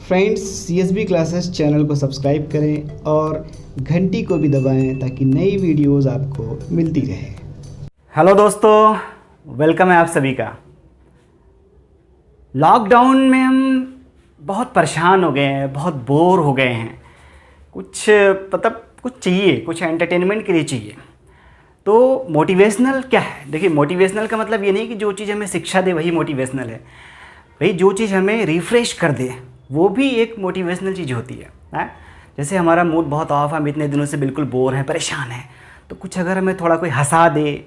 Friends, CSB classes channel को subscribe करें और घंटी को भी दबाएं ताकि नई वीडियोस आपको मिलती रहे। हेलो दोस्तों, वेलकम है आप सभी का। लॉकडाउन में हम बहुत परेशान हो गए हैं, बहुत बोर हो गए हैं। कुछ चाहिए, कुछ एंटरटेनमेंट के लिए चाहिए। तो मोटिवेशनल क्या है? देखिए, मोटिवेशनल का मतलब ये नहीं कि जो चीज़ हमें शिक्षा दे वही मोटिवेशनल है। भाई, जो चीज़ हमें रिफ़्रेश कर दे वो भी एक मोटिवेशनल चीज़ होती है। जैसे हमारा मूड बहुत ऑफ है, हम इतने दिनों से बिल्कुल बोर हैं, परेशान हैं, तो कुछ अगर हमें थोड़ा कोई हंसा दे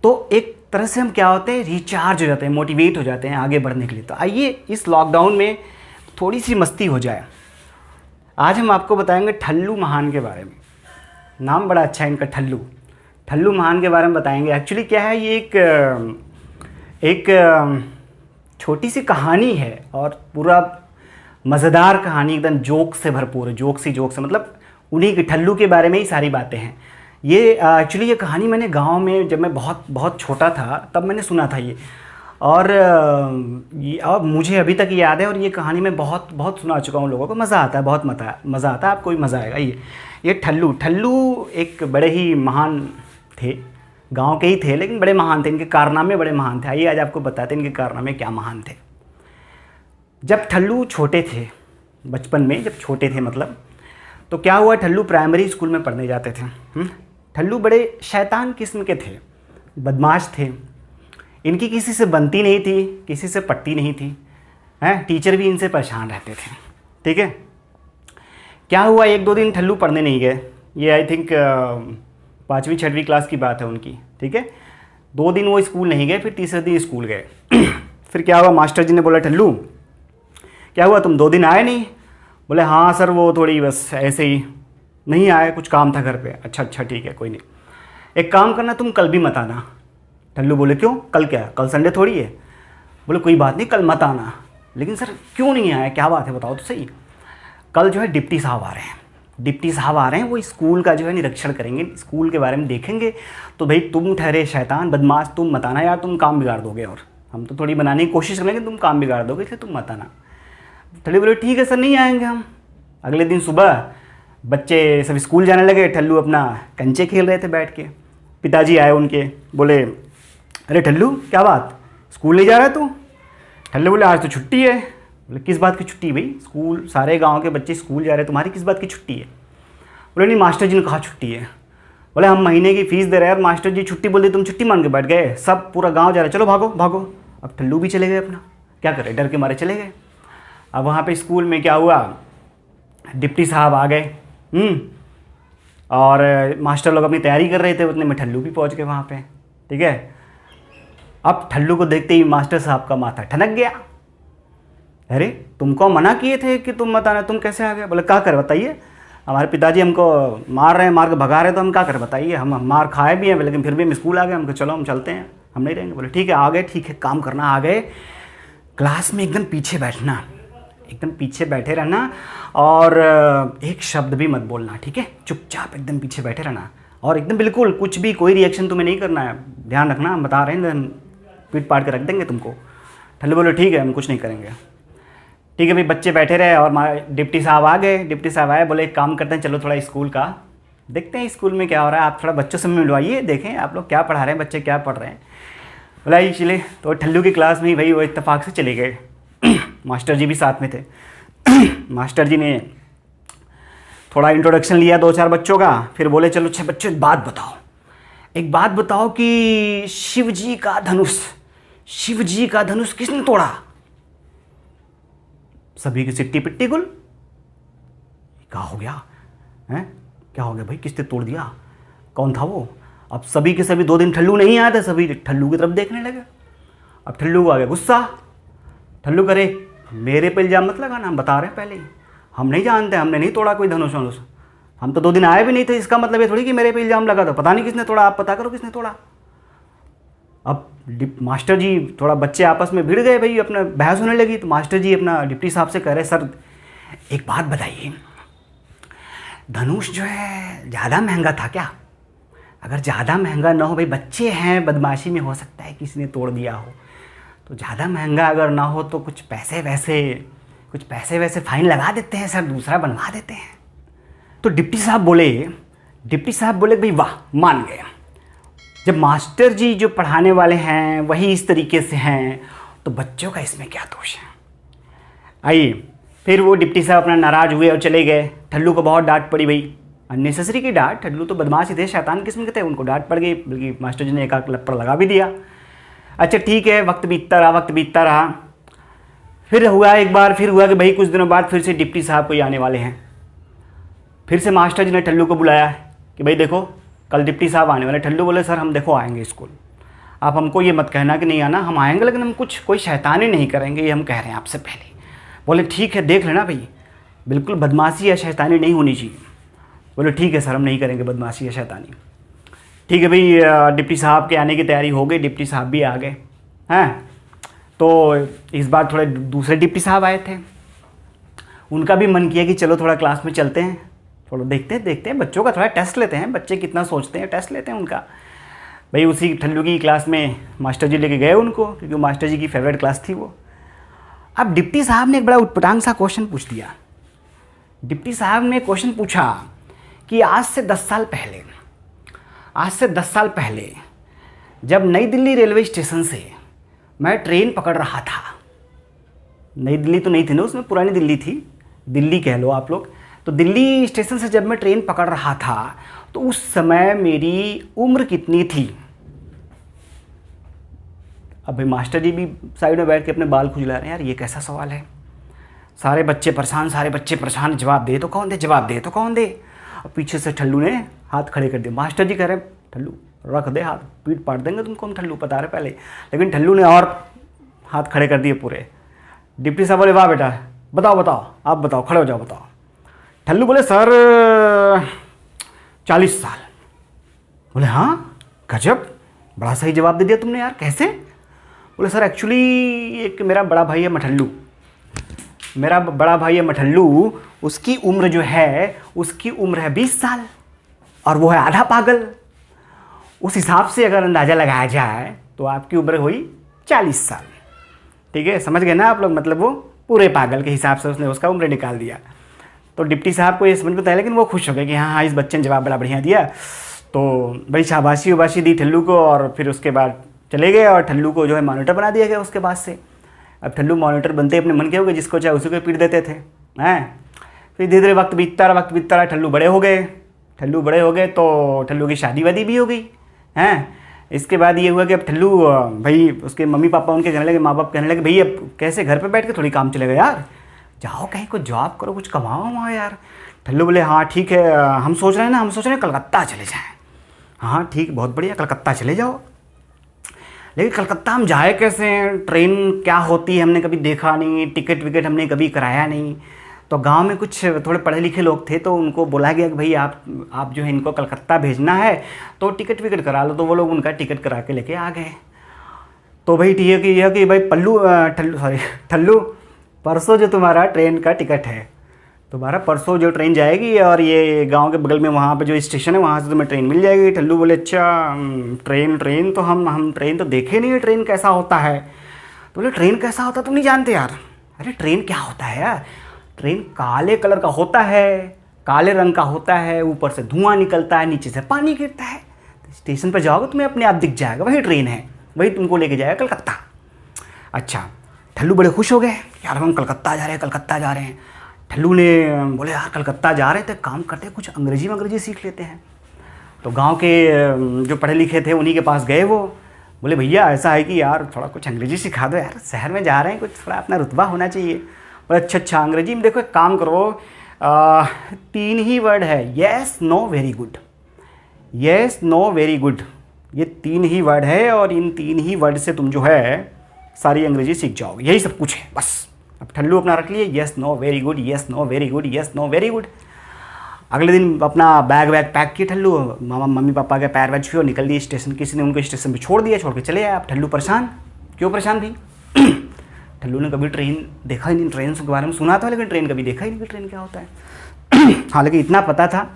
तो एक तरह से हम क्या होते हैं, रिचार्ज हो जाते हैं, मोटिवेट हो जाते हैं आगे बढ़ने के लिए। तो आइए इस लॉकडाउन में थोड़ी सी मस्ती हो जाए। आज हम आपको बताएंगे ठल्लू महान के बारे में। नाम बड़ा अच्छा है इनका, ठल्लू महान के बारे में बताएंगे। एक्चुअली क्या है, ये एक छोटी सी कहानी है और पूरा मज़ेदार कहानी, एकदम जोक से भरपूर है। जोक से मतलब उन्हीं के ठल्लू के बारे में ही सारी बातें हैं। ये एक्चुअली ये कहानी मैंने गांव में जब मैं बहुत छोटा था तब मैंने सुना था ये, और मुझे अभी तक याद है। और ये कहानी मैं बहुत सुना चुका हूँ लोगों को। मज़ा आता है, बहुत मज़ा आता है, आपको भी मज़ा आएगा। ये ठल्लू एक बड़े ही महान थे, गांव के ही थे लेकिन बड़े महान थे। इनके कारनामे बड़े महान थे। आइए आज आपको बताते हैं इनके कारनामे क्या महान थे। जब ठल्लू छोटे थे, बचपन में जब छोटे थे मतलब, तो क्या हुआ, ठल्लू प्राइमरी स्कूल में पढ़ने जाते थे। ठल्लू बड़े शैतान किस्म के थे, बदमाश थे। इनकी किसी से बनती नहीं थी, किसी से पटती नहीं थी। टीचर भी इनसे परेशान रहते थे। ठीक है, क्या हुआ, एक दो दिन ठल्लू पढ़ने नहीं गए। ये आई थिंक 5वीं 6वीं क्लास की बात है उनकी। ठीक है, 2 दिन वो स्कूल नहीं गए, फिर तीसरे दिन स्कूल गए। फिर क्या हुआ, मास्टर जी ने बोला, ठल्लू क्या हुआ, तुम 2 दिन आए नहीं? बोले हाँ सर, वो थोड़ी बस ऐसे ही नहीं आए, कुछ काम था घर पे। अच्छा ठीक है, कोई नहीं, एक काम करना, तुम कल भी मत आना। ठल्लू बोले क्यों, कल क्या, कल संडे थोड़ी है? बोले कोई बात नहीं, कल मत आना। लेकिन सर क्यों नहीं आया, क्या बात है, बताओ तो सही। कल जो है डिप्टी साहब आ रहे हैं, वो स्कूल का जो है निरीक्षण करेंगे, स्कूल के बारे में देखेंगे। तो भाई तुम ठहरे शैतान बदमाश, तुम मत आना यार, तुम काम बिगाड़ दोगे। और हम तो थोड़ी बनाने की कोशिश करेंगे, तुम काम बिगाड़ दोगे, इसलिए तुम मत आना। ठल्लू बोले ठीक है सर, नहीं आएंगे हम। अगले दिन सुबह बच्चे सब स्कूल जाने लगे, ठल्लू अपना कंचे खेल रहे थे बैठ के। पिताजी आए उनके, बोले अरे ठल्लू क्या बात, स्कूल नहीं जा रहा तू? ठल्लू बोले आज तो छुट्टी है। बोले किस बात की छुट्टी भाई, स्कूल सारे गांव के बच्चे स्कूल जा रहे हैं, तुम्हारी किस बात की छुट्टी है? बोले नहीं, मास्टर जी ने कहा छुट्टी है। बोले हम महीने की फ़ीस दे रहे हैं और मास्टर जी छुट्टी बोल दी, तुम छुट्टी मान के बैठ गए, सब पूरा गाँव जा रहा है, चलो भागो। अब ठल्लू भी चले गए, अपना क्या करे, डर के मारे चले गए। अब वहाँ पे स्कूल में क्या हुआ, डिप्टी साहब आ गए और मास्टर लोग अपनी तैयारी कर रहे थे, उतने में ठल्लू भी पहुँच गए वहाँ पे। ठीक है, अब ठल्लू को देखते ही मास्टर साहब का माथा ठनक गया। अरे तुमको मना किए थे कि तुम मत आना, तुम कैसे आ गए? बोले क्या कर बताइए, हमारे पिताजी हमको मार रहे हैं, मार के भगा रहे हैं, तो हम क्या कर बताइए, हम मार खाए भी हैं लेकिन फिर भी हम स्कूल आ गए। हमको चलो हम चलते हैं, हम नहीं रहेंगे। बोले ठीक है, आ गए, ठीक है, काम करना, आ गए। क्लास में एकदम पीछे बैठना, एकदम पीछे बैठे रहना और एक शब्द भी मत बोलना। ठीक है, चुपचाप एकदम पीछे बैठे रहना और एकदम बिल्कुल कुछ भी, कोई रिएक्शन तुम्हें नहीं करना है। ध्यान रखना, हम बता रहे हैं, हम पीट पाट के रख देंगे तुमको। ठल्लू बोले ठीक है, हम कुछ नहीं करेंगे। ठीक है भाई, बच्चे बैठे रहे और डिप्टी साहब आ गए। डिप्टी साहब आए, बोले एक काम करते हैं, चलो थोड़ा स्कूल का देखते हैं, स्कूल में क्या हो रहा है, आप थोड़ा बच्चों से मिलवाइए, देखें आप लोग क्या पढ़ा रहे हैं, बच्चे क्या पढ़ रहे हैं। बोला ये चले, तो ठल्लू की क्लास में ही भाई वो इत्तेफाक से चले गए। मास्टर जी भी साथ में थे। मास्टर जी ने थोड़ा इंट्रोडक्शन लिया 2-4 बच्चों का, फिर बोले चलो 6 बच्चों एक बात बताओ कि शिव जी का धनुष किसने तोड़ा? सभी की सिट्टी पिट्टी गुल। क्या हो गया भाई, किसने तोड़ दिया, कौन था वो? अब सभी के सभी 2 दिन ठल्लू नहीं आए थे, सभी ठल्लू की तरफ देखने लगे। अब ठल्लू को आ गया गुस्सा। ठल्लू करे मेरे पे इल्ज़ाम मत लगाना, हम बता रहे हैं पहले ही, हम नहीं जानते, हमने नहीं तोड़ा कोई धनुष वनुष, हम तो 2 दिन आए भी नहीं थे, इसका मतलब ये थोड़ी कि मेरे पे इल्ज़ाम लगा था, पता नहीं किसने तोड़ा, आप पता करो किसने तोड़ा। अब मास्टर जी, थोड़ा बच्चे आपस में भिड़ गए भाई, अपना बहस होने लगी। तो मास्टर जी अपना डिप्टी साहब से कह रहे, सर एक बात बताइए, धनुष जो है ज़्यादा महंगा था क्या? अगर ज़्यादा महंगा ना हो, भाई बच्चे हैं, बदमाशी में हो सकता है किसी ने तोड़ दिया हो, तो ज़्यादा महंगा अगर ना हो तो कुछ पैसे वैसे कुछ पैसे वैसे फाइन लगा देते हैं सर, दूसरा बनवा देते हैं। तो डिप्टी साहब बोले भाई वाह, मान गए। जब मास्टर जी जो पढ़ाने वाले हैं वही इस तरीके से हैं तो बच्चों का इसमें क्या दोष है। आइए, फिर वो डिप्टी साहब अपना नाराज़ हुए और चले गए। ठल्लू को बहुत डांट पड़ी भाई, अननेसेसरी की डांट। ठल्लू तो बदमाश ही थे, शैतान किस्म के थे, उनको डांट पड़ गई, बल्कि मास्टर जी ने एक आध लपड़ लगा भी दिया। अच्छा ठीक है, वक्त बीतता रहा। फिर हुआ कि भाई कुछ दिनों बाद फिर से डिप्टी साहब कोई आने वाले हैं। फिर से मास्टर जी ने ठल्लू को बुलाया कि भाई देखो कल डिप्टी साहब आने वाले। ठल्लू बोले सर हम देखो आएंगे स्कूल, आप हमको ये मत कहना कि नहीं आना, हम आएंगे लेकिन हम कोई शैतानी नहीं करेंगे, ये हम कह रहे हैं आपसे पहले। बोले ठीक है देख लेना भाई, बिल्कुल बदमाशी या शैतानी नहीं होनी चाहिए। बोले ठीक है सर, हम नहीं करेंगे बदमाशी या शैतानी। ठीक है भाई, डिप्टी साहब के आने की तैयारी हो गई, डिप्टी साहब भी आ गए हैं। तो इस बार थोड़े दूसरे डिप्टी साहब आए थे, उनका भी मन किया कि चलो थोड़ा क्लास में चलते हैं, थोड़ा देखते हैं बच्चों का थोड़ा टेस्ट लेते हैं, बच्चे कितना सोचते हैं, टेस्ट लेते हैं उनका। भाई उसी ठल्लू की क्लास में मास्टर जी लेके गए उनको, क्योंकि मास्टर जी की फेवरेट क्लास थी वो। अब डिप्टी साहब ने एक बड़ा उटपटांग सा क्वेश्चन पूछ दिया। डिप्टी साहब ने क्वेश्चन पूछा कि आज से 10 साल पहले जब नई दिल्ली रेलवे स्टेशन से मैं ट्रेन पकड़ रहा था, नई दिल्ली तो नहीं थी ना उसमें, पुरानी दिल्ली थी, दिल्ली कह लो आप लोग। तो दिल्ली स्टेशन से जब मैं ट्रेन पकड़ रहा था तो उस समय मेरी उम्र कितनी थी। अब भाई मास्टर जी भी साइड में बैठ के अपने बाल खुजला रहे हैं, यार ये कैसा सवाल है। सारे बच्चे परेशान, जवाब दे तो कौन दे। और पीछे से ठल्लू ने हाथ खड़े कर दिए। मास्टर जी कह रहे हैं ठल्लू रख दे हाथ, पीट पाट देंगे तुमको हम, ठल्लू बता रहे पहले। लेकिन ठल्लू ने और हाथ खड़े कर दिए पूरे। डिप्टी साहब बोले वाह बेटा, बताओ आप बताओ, खड़े हो जाओ बताओ। ठल्लू बोले सर 40 साल। बोले हाँ गजब, बड़ा सही जवाब दे दिया तुमने यार, कैसे। बोले सर एक्चुअली एक मेरा बड़ा भाई है मठल्लू, उसकी उम्र जो है, उसकी उम्र है 20 साल और वो है आधा पागल। उस हिसाब से अगर अंदाज़ा लगाया जाए तो आपकी उम्र हुई 40 साल। ठीक है, समझ गए ना आप लोग, मतलब वो पूरे पागल के हिसाब से उसने उसका उम्र निकाल दिया। तो डिप्टी साहब को ये समझ में आता है, लेकिन वो खुश हो गए कि हाँ इस बच्चे ने जवाब बड़ा बढ़िया दिया। तो बड़ी शाबाशी दी ठल्लू को, और फिर उसके बाद चले गए और ठल्लू को जो है मॉनिटर बना दिया गया उसके बाद से। अब ठल्लू मॉनिटर बनते अपने मन के हो गए, जिसको चाहे उसी को पीट देते थे हैं। फिर धीरे धीरे वक्त बीतता रहा, ठल्लू बड़े हो गए तो ठल्लू की शादी वादी भी हो गई हैं। इसके बाद ये हुआ कि अब ठल्लू भाई उसके मम्मी पापा उनके कहने लगे, माँ बाप कहने लगे भाई अब कैसे घर पे बैठ के थोड़ी काम चलेगा यार, जाओ कहीं कुछ जॉब करो, कुछ कमाओ वहाँ यार। ठल्लू बोले हाँ ठीक है, हम सोच रहे हैं कलकत्ता चले जाएँ। हाँ ठीक, बहुत बढ़िया, कलकत्ता चले जाओ। लेकिन कलकत्ता हम जाए कैसे, ट्रेन क्या होती है हमने कभी देखा नहीं, टिकट विकेट हमने कभी कराया नहीं। तो गांव में कुछ थोड़े पढ़े लिखे लोग थे, तो उनको बोला गया कि भाई आप जो है इनको कलकत्ता भेजना है तो टिकट विकेट करा लो। तो वो लोग उनका टिकट करा के लेके आ गए। तो भाई ठीक है कि भाई ठल्लू परसों जो तुम्हारा ट्रेन का टिकट है, तुम्हारा परसों जो ट्रेन जाएगी और ये गांव के बगल में वहाँ पे जो स्टेशन है वहाँ से तुम्हें ट्रेन मिल जाएगी। ठल्लू बोले अच्छा ट्रेन तो हम ट्रेन तो देखे नहीं है, ट्रेन कैसा होता है। तो बोले ट्रेन कैसा होता तुम नहीं जानते यार। अरे ट्रेन क्या होता है यार, ट्रेन काले कलर का होता है, काले रंग का होता है, ऊपर से धुआं निकलता है, नीचे से पानी गिरता है। तो स्टेशन पर जाओगे तुम्हें अपने आप दिख जाएगा, वही ट्रेन है, वही तुमको लेके जाएगा कलकत्ता। अच्छा, ठल्लू बड़े खुश हो गए, यार हम कलकत्ता जा रहे हैं। ठल्लू ने बोले यार कलकत्ता जा रहे थे, काम करते कुछ अंग्रेजी सीख लेते हैं। तो गांव के जो पढ़े लिखे थे उन्हीं के पास गए। वो बोले भैया ऐसा है कि यार थोड़ा कुछ अंग्रेजी सिखा दो यार, शहर में जा रहे हैं, कुछ थोड़ा अपना रुतबा होना चाहिए। बोले अच्छा अंग्रेजी में देखो एक काम करो, 3 ही वर्ड है, yes know very good, yes know very good, ये 3 ही वर्ड है और इन 3 ही वर्ड से तुम जो है सारी अंग्रेजी सीख जाओगे, यही सब कुछ है बस। अब ठल्लू अपना रख लिए, yes know very good, yes know very good, yes know very good. अगले दिन अपना बैग पैक किए ठल्लू, मम्मी पापा के पैर वैज छुए, निकल दिए स्टेशन। किसी ने उनको स्टेशन पे छोड़ के चले आए। अब ठल्लू परेशान, क्यों परेशान थी? ठल्लू ने कभी ट्रेन देखा ही नहीं, ट्रेन के बारे में सुना था लेकिन ट्रेन कभी देखा ही नहीं कि ट्रेन क्या होता है। हालांकि इतना पता था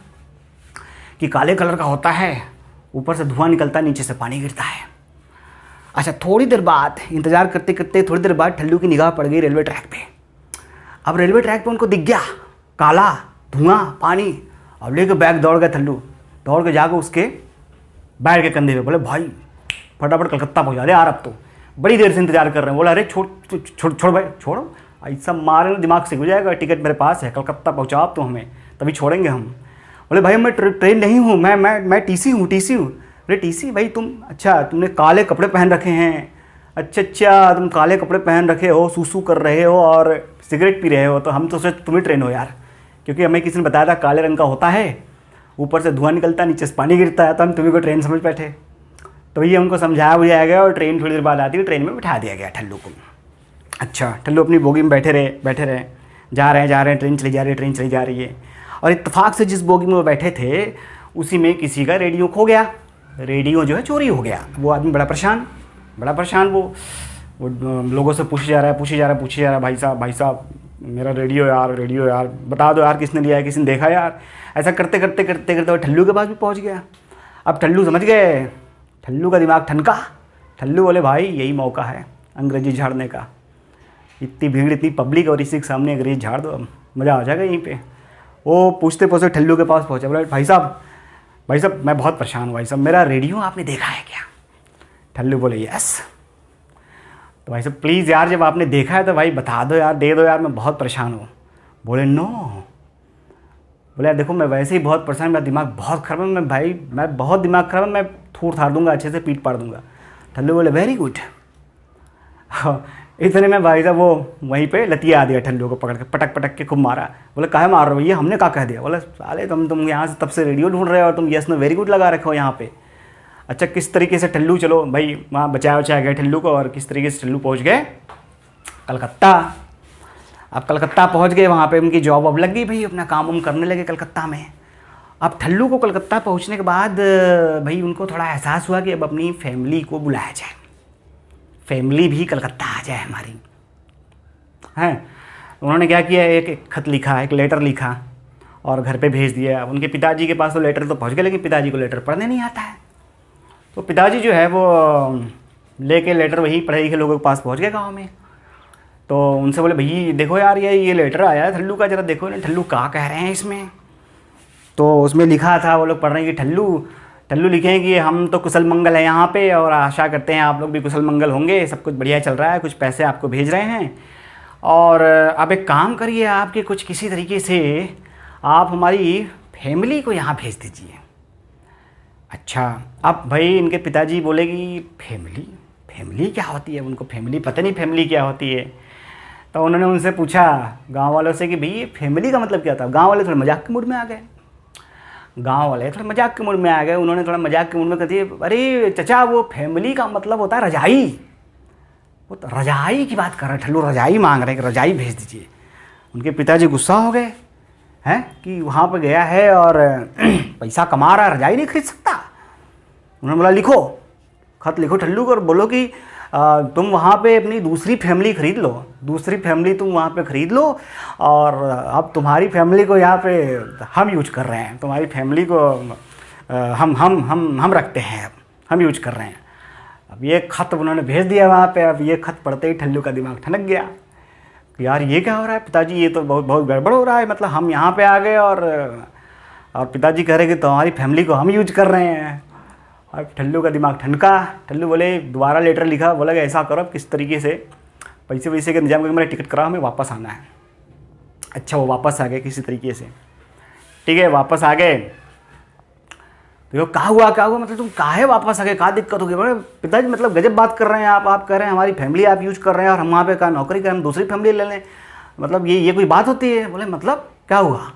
कि काले कलर का होता है, ऊपर से धुआं निकलता है, नीचे से पानी गिरता है। अच्छा, थोड़ी देर बाद इंतज़ार करते करते थोड़ी देर बाद ठल्लू की निगाह पड़ गई रेलवे ट्रैक पे। अब रेलवे ट्रैक पे उनको दिख गया काला धुआं पानी। अब लेके बैग दौड़ गए ठल्लू, दौड़ के जाकर उसके बैग के कंधे पे, बोले भाई फटाफट कलकत्ता पहुँचा दे यार, अब तो बड़ी देर से इंतजार कर रहे हैं। बोला अरे छोड़ भाई छोड़ो, ऐसा मारे दिमाग से हो जाएगा, टिकट मेरे पास है, कलकत्ता पहुँचाओ आप तो हमें, तभी छोड़ेंगे हम। बोले भाई मैं ट्रेन नहीं हूँ, मैं टीसी हूँ। बोले टीसी भाई तुम, अच्छा तुमने काले कपड़े पहन रखे हैं, अच्छा तुम काले कपड़े पहन रखे हो, सूसू कर रहे हो और सिगरेट पी रहे हो, तो हम तो सोचे तुम ही ट्रेन हो यार, क्योंकि हमें किसी ने बताया था काले रंग का होता है, ऊपर से धुआं निकलता है नीचे से पानी गिरता है, तो हम तुम्ही को ट्रेन समझ बैठे। तो ये उनको समझाया बुझाया गया और ट्रेन थोड़ी देर बाद आती है, ट्रेन में बिठा दिया गया ठल्लू को। अच्छा ठल्लू अपनी बोगी में बैठे रहे, जा रहे हैं, ट्रेन चली जा रही है। और इत्तेफाक से जिस बोगी में वो बैठे थे उसी में किसी का रेडियो खो गया, रेडियो जो है चोरी हो गया। वो आदमी बड़ा परेशान, वो लोगों से पूछे जा रहा है भाई साहब मेरा रेडियो यार बता दो यार, किसने लिया है, किसने देखा यार। ऐसा करते वो ठल्लू के पास भी पहुंच गया। अब ठल्लू समझ गए, ठल्लू का दिमाग ठनका। ठल्लू बोले भाई यही मौका है अंग्रेजी झाड़ने का, इतनी भीड़ इतनी पब्लिक और इसी के सामने अंग्रेजी झाड़ दो, मज़ा आ जाएगा यहीं पे। वो पूछते ठल्लू के पास पहुँचे, बोले भाई साहब मैं बहुत परेशान हूँ भाई साहब, मेरा रेडियो आपने देखा है क्या? ठल्लू बोले यस। तो भाई साहब प्लीज़ यार जब आपने देखा है तो भाई बता दो यार, दे दो यार, मैं बहुत परेशान हूँ। बोले नो। बोले देखो मैं वैसे ही बहुत परेशान, मेरा दिमाग बहुत ख़राब है, मैं बहुत दिमाग ख़राब है, मैं थूर थार दूंगा, अच्छे से पीट पाड़ दूंगा। ठल्लू बोले वेरी गुड। इतने में भाई साहब वो वहीं पे लतिया आ दिया, ठल्लू को पकड़ के पटक के खूब मारा। बोले काहे मार रहे हो भैया, हमने क्या कह दिया? बोले साले तुम यहाँ से तब से रेडियो ढूंढ रहे हो और तुम यस नो वेरी गुड लगा रखे हो यहाँ पे। अच्छा किस तरीके से ठल्लू, चलो भाई वहाँ बचाया गया ठल्लू को, और किस तरीके से ठल्लू पहुँच गए कलकत्ता। अब कलकत्ता पहुँच गए, वहाँ पे उनकी जॉब अब लग गई भाई, अपना काम वाम करने लगे कलकत्ता में। अब ठल्लू को कलकत्ता पहुँचने के बाद भाई उनको थोड़ा एहसास हुआ कि अब अपनी फैमिली को बुलाया जाए, फैमिली भी कलकत्ता आ जाए हमारी, हैं। उन्होंने क्या किया, एक खत लिखा, एक लेटर लिखा और घर पे भेज दिया। उनके पिताजी के पास तो लेटर तो पहुंच गया, लेकिन पिताजी को लेटर पढ़ने नहीं आता है। तो पिताजी जो है वो लेके लेटर वही पढ़े लिखे लोगों के पास पहुंच गए गांव में। तो उनसे बोले भई देखो यार ये लेटर आया है ठल्लू का, ज़रा देखो ना ठल्लू क्या कह रहे हैं इसमें। तो उसमें लिखा था, वो लोग पढ़ रहे हैं कि ठल्लू लिखे हैं कि हम तो कुशल मंगल है यहाँ पे, और आशा करते हैं आप लोग भी कुशल मंगल होंगे, सब कुछ बढ़िया चल रहा है, कुछ पैसे आपको भेज रहे हैं, और आप एक काम करिए, आपके कुछ किसी तरीके से आप हमारी फैमिली को यहाँ भेज दीजिए। अच्छा अब भाई इनके पिताजी बोले कि फैमिली क्या होती है, उनको फैमिली पता नहीं फैमिली क्या होती है। तो उन्होंने उनसे पूछा गाँव वालों से कि भाई फैमिली का मतलब क्या था। गाँव वाले थोड़े मजाक के मूड में आ गए, उन्होंने थोड़ा मजाक के मूड में कहती है अरे चचा वो फैमिली का मतलब होता है रजाई, वो तो रजाई की बात कर रहे हैं, ठल्लू रजाई मांग रहे हैं कि रजाई भेज दीजिए। उनके पिताजी गुस्सा हो गए हैं कि वहाँ पर गया है और पैसा कमा रहा है, रजाई नहीं खरीद सकता। उन्होंने बोला लिखो, खत लिखो ठल्लू को और बोलो कि तुम वहाँ पे अपनी दूसरी फैमिली खरीद लो, दूसरी फैमिली तुम वहाँ पे ख़रीद लो, और अब तुम्हारी फैमिली को यहाँ पे हम यूज कर रहे हैं, तुम्हारी फैमिली को हम रखते हैं, अब हम यूज कर रहे हैं। अब ये खत उन्होंने भेज दिया वहाँ पे। अब ये खत पढ़ते ही ठल्लू का दिमाग ठनक गया, यार ये क्या हो रहा है पिताजी, ये तो बहुत गड़बड़ हो रहा है, मतलब हम यहाँ पे आ गए और पिताजी कह रहे कि तुम्हारी फैमिली को हम यूज कर रहे हैं। अब ठल्लू का दिमाग ठनका। ठल्लू बोले दोबारा लेटर लिखा, बोला कि ऐसा करो किस तरीके से पैसे वैसे का इंतजाम करके मेरा टिकट कराओ, हमें वापस आना है। अच्छा वो वापस आ गए किसी तरीके से, ठीक है वापस आ गए। तो क्या हुआ मतलब तुम काहे वापस आ गए, क्या दिक्कत हो गई? बोले पिताजी मतलब गजब बात कर रहे हैं आप कह रहे हैं हमारी फैमिली आप यूज कर रहे हैं और हम वहाँ पे क्या नौकरी करें, हम दूसरी फैमिली ले लें, मतलब ये कोई बात होती है? बोले मतलब क्या हुआ?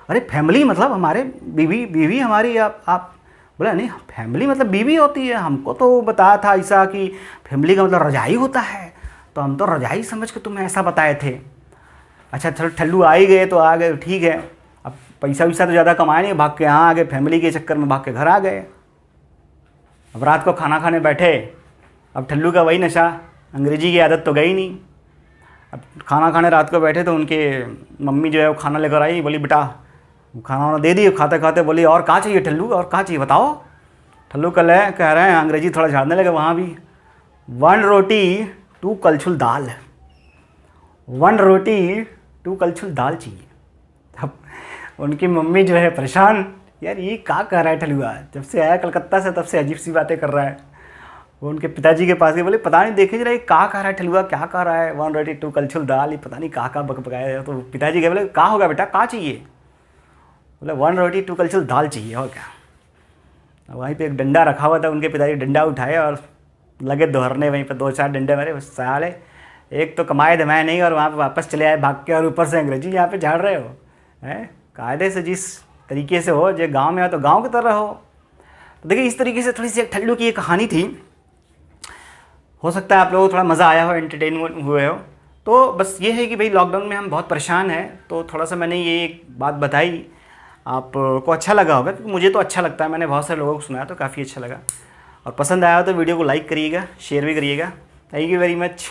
अरे फैमिली मतलब हमारे बीवी हमारी आप। बोला नहीं फैमिली मतलब बीवी होती है, हमको तो बताया था ऐसा कि फैमिली का मतलब रजाई होता है, तो हम तो रजाई समझ के तुम्हें ऐसा बताए थे। अच्छा चलो ठल्लू आ ही गए तो आ गए, ठीक है। अब पैसा वैसा तो ज़्यादा कमाया नहीं, भाग के यहाँ आ गए, फैमिली के चक्कर में भाग के घर आ गए। अब रात को खाना खाने बैठे, अब ठल्लू का वही नशा, अंग्रेजी की आदत तो गई नहीं। अब खाना खाने रात को बैठे तो उनके मम्मी जो है वो खाना लेकर आई, बोली बेटा खाना वाना दे दिए। खाते खाते बोली और कहाँ चाहिए ठल्लू, और कहाँ चाहिए बताओ। ठल्लू कह रहे हैं अंग्रेजी थोड़ा झाड़ने लगे वहाँ भी, 1 रोटी 2 कलछुल दाल, 1 रोटी 2 कलछुल दाल चाहिए। अब उनकी मम्मी जो है परेशान, यार ये क्या कर रहा है ठलुआ, जब से आया कलकत्ता से तब से अजीब सी बातें कर रहा है। वो उनके पिताजी के पास गए, बोले पता नहीं देखे जरा ये क्या कर रहा है ठलुआ, क्या कर रहा है, 1 रोटी 2 कलछुल दाल, ये पता नहीं कहाँ बकबकाया। तो पिताजी गए, बोले क्या होगा बेटा, क्या चाहिए? बोले 1 रोटी 2 कलछुल दाल चाहिए, और क्या। वहीं पे एक डंडा रखा हुआ था, उनके पिताजी डंडा उठाए और लगे दोहरने, वहीं पर 2-4 डंडे मारे। साले एक तो कमाए धमाए नहीं और वहाँ पे वापस चले आए भाग के, और ऊपर से अंग्रेजी यहाँ पे झाड़ रहे हो हैं। कायदे से जिस तरीके से हो, जो गांव में हो तो गांव की तरह हो। तो देखिए इस तरीके से थोड़ी सी एक ठल्लू की एक कहानी थी। हो सकता है आप लोगों को थोड़ा मज़ा आया हो, एंटरटेन हुए हो। तो बस ये है कि भाई लॉकडाउन में हम बहुत परेशान हैं, तो थोड़ा सा मैंने ये एक बात बताई, आपको अच्छा लगा होगा, क्योंकि मुझे तो अच्छा लगता है, मैंने बहुत सारे लोगों को सुनाया तो काफ़ी अच्छा लगा। और पसंद आया हो तो वीडियो को लाइक करिएगा, शेयर भी करिएगा। Thank you very much.